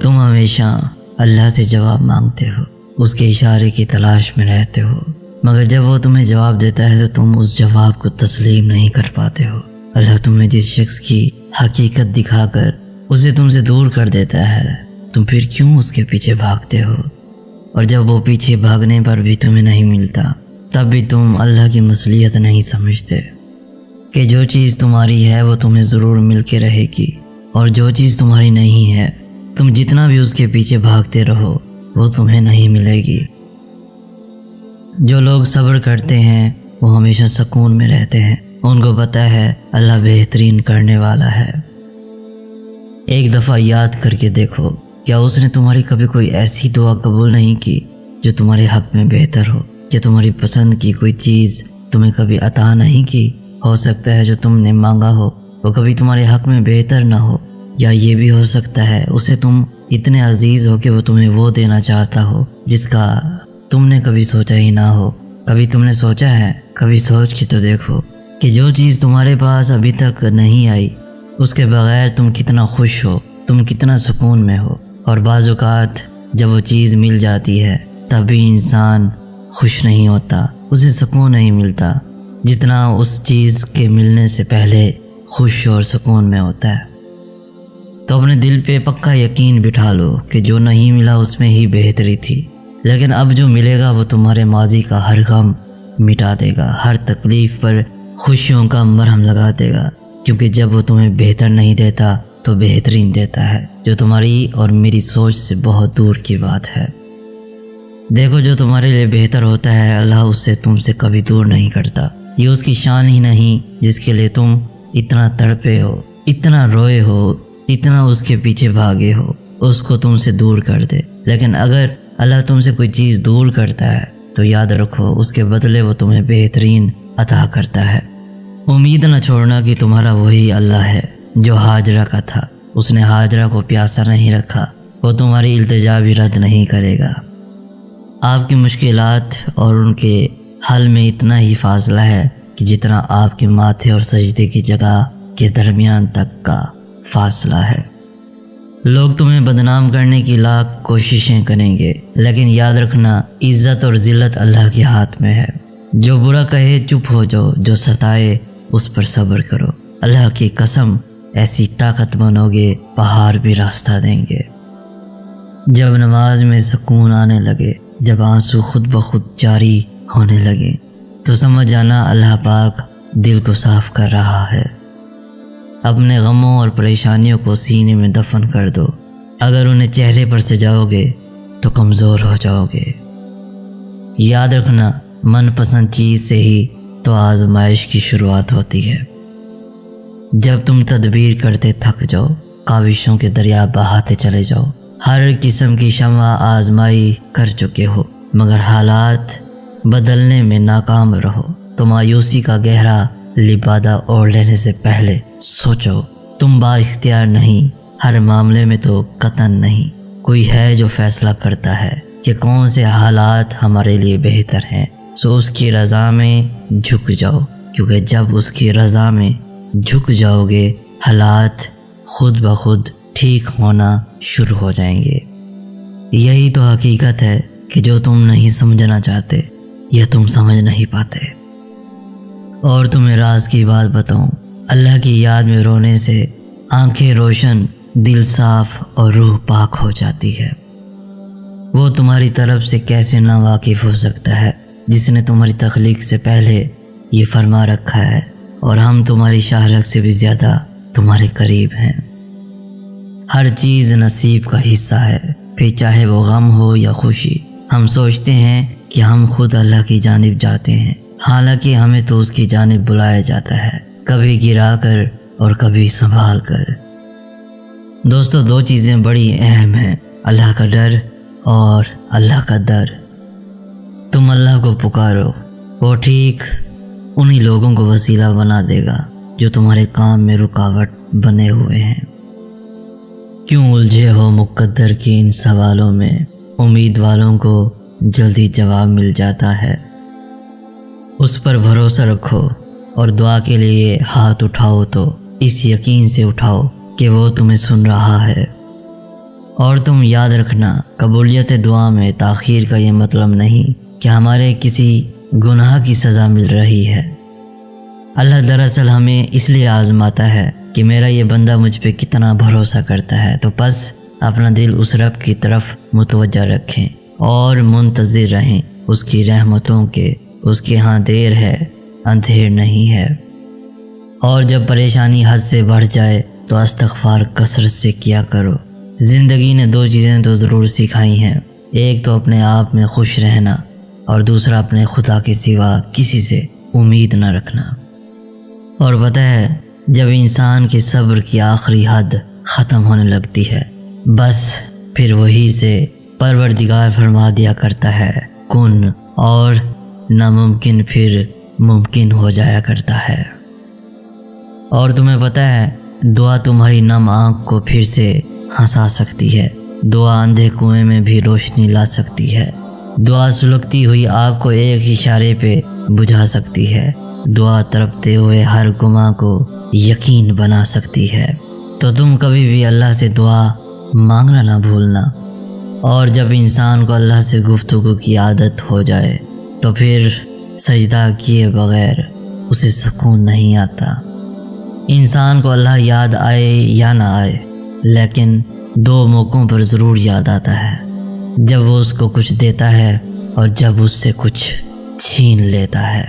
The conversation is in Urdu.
تم ہمیشہ اللہ سے جواب مانگتے ہو، اس کے اشارے کی تلاش میں رہتے ہو، مگر جب وہ تمہیں جواب دیتا ہے تو تم اس جواب کو تسلیم نہیں کر پاتے ہو۔ اللہ تمہیں جس شخص کی حقیقت دکھا کر اسے تم سے دور کر دیتا ہے، تم پھر کیوں اس کے پیچھے بھاگتے ہو؟ اور جب وہ پیچھے بھاگنے پر بھی تمہیں نہیں ملتا، تب بھی تم اللہ کی مصلحت نہیں سمجھتے کہ جو چیز تمہاری ہے وہ تمہیں ضرور مل کے رہے گی، اور جو چیز تمہاری نہیں ہے تم جتنا بھی اس کے پیچھے بھاگتے رہو وہ تمہیں نہیں ملے گی۔ جو لوگ صبر کرتے ہیں وہ ہمیشہ سکون میں رہتے ہیں، ان کو پتہ ہے اللہ بہترین کرنے والا ہے۔ ایک دفعہ یاد کر کے دیکھو، کیا اس نے تمہاری کبھی کوئی ایسی دعا قبول نہیں کی جو تمہارے حق میں بہتر ہو؟ کیا تمہاری پسند کی کوئی چیز تمہیں کبھی عطا نہیں کی؟ ہو سکتا ہے جو تم نے مانگا ہو وہ کبھی تمہارے حق میں بہتر نہ ہو، یا یہ بھی ہو سکتا ہے اسے تم اتنے عزیز ہو کہ وہ تمہیں وہ دینا چاہتا ہو جس کا تم نے کبھی سوچا ہی نہ ہو۔ کبھی تم نے سوچا ہے، کبھی سوچ کے تو دیکھو کہ جو چیز تمہارے پاس ابھی تک نہیں آئی اس کے بغیر تم کتنا خوش ہو، تم کتنا سکون میں ہو۔ اور بعض اوقات جب وہ چیز مل جاتی ہے تب بھی انسان خوش نہیں ہوتا، اسے سکون نہیں ملتا جتنا اس چیز کے ملنے سے پہلے خوش اور سکون میں ہوتا ہے۔ تو اپنے دل پہ پکا یقین بٹھا لو کہ جو نہیں ملا اس میں ہی بہتری تھی، لیکن اب جو ملے گا وہ تمہارے ماضی کا ہر غم مٹا دے گا، ہر تکلیف پر خوشیوں کا مرہم لگا دے گا، کیونکہ جب وہ تمہیں بہتر نہیں دیتا تو بہترین دیتا ہے، جو تمہاری اور میری سوچ سے بہت دور کی بات ہے۔ دیکھو، جو تمہارے لیے بہتر ہوتا ہے اللہ اس سے تم سے کبھی دور نہیں کرتا۔ یہ اس کی شان ہی نہیں جس کے لیے تم اتنا تڑپے ہو، اتنا روئے ہو، اتنا اس کے پیچھے بھاگے ہو، اس کو تم سے دور کر دے۔ لیکن اگر اللہ تم سے کوئی چیز دور کرتا ہے تو یاد رکھو اس کے بدلے وہ تمہیں بہترین عطا کرتا ہے۔ امید نہ چھوڑنا کہ تمہارا وہی اللہ ہے جو ہاجرہ کا تھا، اس نے ہاجرہ کو پیاسا نہیں رکھا، وہ تمہاری التجا بھی رد نہیں کرے گا۔ آپ کی مشکلات اور ان کے حل میں اتنا ہی فاصلہ ہے کہ جتنا آپ کے ماتھے اور سجدے کی جگہ کے درمیان تک کا فاصلہ ہے۔ لوگ تمہیں بدنام کرنے کی لاکھ کوششیں کریں گے، لیکن یاد رکھنا عزت اور ذلت اللہ کے ہاتھ میں ہے۔ جو برا کہے چپ ہو جاؤ، جو ستائے اس پر صبر کرو۔ اللہ کی قسم ایسی طاقت بنو گے پہاڑ بھی راستہ دیں گے۔ جب نماز میں سکون آنے لگے، جب آنسو خود بخود جاری ہونے لگے تو سمجھ جانا اللہ پاک دل کو صاف کر رہا ہے۔ اپنے غموں اور پریشانیوں کو سینے میں دفن کر دو، اگر انہیں چہرے پر سجاؤ گے تو کمزور ہو جاؤ گے۔ یاد رکھنا من پسند چیز سے ہی تو آزمائش کی شروعات ہوتی ہے۔ جب تم تدبیر کرتے تھک جاؤ، کاوشوں کے دریا بہاتے چلے جاؤ، ہر قسم کی شمع آزمائی کر چکے ہو مگر حالات بدلنے میں ناکام رہو، تو مایوسی کا گہرا لبادہ اوڑھ لینے سے پہلے سوچو تم با اختیار نہیں، ہر معاملے میں تو قطعاً نہیں، کوئی ہے جو فیصلہ کرتا ہے کہ کون سے حالات ہمارے لیے بہتر ہیں، سو اس کی رضا میں جھک جاؤ، کیونکہ جب اس کی رضا میں جھک جاؤ گے حالات خود بخود ٹھیک ہونا شروع ہو جائیں گے۔ یہی تو حقیقت ہے کہ جو تم نہیں سمجھنا چاہتے یہ تم سمجھ نہیں پاتے۔ اور تمہیں راز کی بات بتاؤں، اللہ کی یاد میں رونے سے آنکھیں روشن، دل صاف اور روح پاک ہو جاتی ہے۔ وہ تمہاری طرف سے کیسے نا واقف ہو سکتا ہے جس نے تمہاری تخلیق سے پہلے یہ فرما رکھا ہے، اور ہم تمہاری شہرت سے بھی زیادہ تمہارے قریب ہیں۔ ہر چیز نصیب کا حصہ ہے، پھر چاہے وہ غم ہو یا خوشی۔ ہم سوچتے ہیں کہ ہم خود اللہ کی جانب جاتے ہیں، حالانکہ ہمیں تو اس کی جانب بلایا جاتا ہے، کبھی گرا کر اور کبھی سنبھال کر۔ دوستو، دو چیزیں بڑی اہم ہیں، اللہ کا ڈر اور اللہ کا در۔ تم اللہ کو پکارو، وہ ٹھیک انہی لوگوں کو وسیلہ بنا دے گا جو تمہارے کام میں رکاوٹ بنے ہوئے ہیں۔ کیوں الجھے ہو مقدر کے ان سوالوں میں، امید والوں کو جلدی جواب مل جاتا ہے۔ اس پر بھروسہ رکھو اور دعا کے لیے ہاتھ اٹھاؤ تو اس یقین سے اٹھاؤ کہ وہ تمہیں سن رہا ہے۔ اور تم یاد رکھنا، قبولیت دعا میں تاخیر کا یہ مطلب نہیں کہ ہمارے کسی گناہ کی سزا مل رہی ہے۔ اللہ دراصل ہمیں اس لیے آزماتا ہے کہ میرا یہ بندہ مجھ پہ کتنا بھروسہ کرتا ہے، تو بس اپنا دل اس رب کی طرف متوجہ رکھیں اور منتظر رہیں اس کی رحمتوں کے۔ اس کے ہاں دیر ہے، اندھیر نہیں ہے۔ اور جب پریشانی حد سے بڑھ جائے تو استغفار کثرت سے کیا کرو۔ زندگی نے 2 چیزیں تو ضرور سکھائی ہیں، ایک تو اپنے آپ میں خوش رہنا، اور دوسرا اپنے خدا کے سوا کسی سے امید نہ رکھنا۔ اور پتہ ہے، جب انسان کے صبر کی آخری حد ختم ہونے لگتی ہے، بس پھر وہی سے پروردگار فرما دیا کرتا ہے کن، اور ناممکن پھر ممکن ہو جایا کرتا ہے۔ اور تمہیں پتہ ہے، دعا تمہاری نم آنکھ کو پھر سے ہنسا سکتی ہے، دعا اندھے کنویں میں بھی روشنی لا سکتی ہے، دعا سلگتی ہوئی آگ کو ایک اشارے پہ بجھا سکتی ہے، دعا تڑپتے ہوئے ہر گناہ کو یقین بنا سکتی ہے۔ تو تم کبھی بھی اللہ سے دعا مانگنا نہ بھولنا۔ اور جب انسان کو اللہ سے گفتگو کی عادت ہو جائے تو پھر سجدہ کیے بغیر اسے سکون نہیں آتا۔ انسان کو اللہ یاد آئے یا نہ آئے، لیکن 2 موقعوں پر ضرور یاد آتا ہے، جب وہ اس کو کچھ دیتا ہے اور جب اس سے کچھ چھین لیتا ہے۔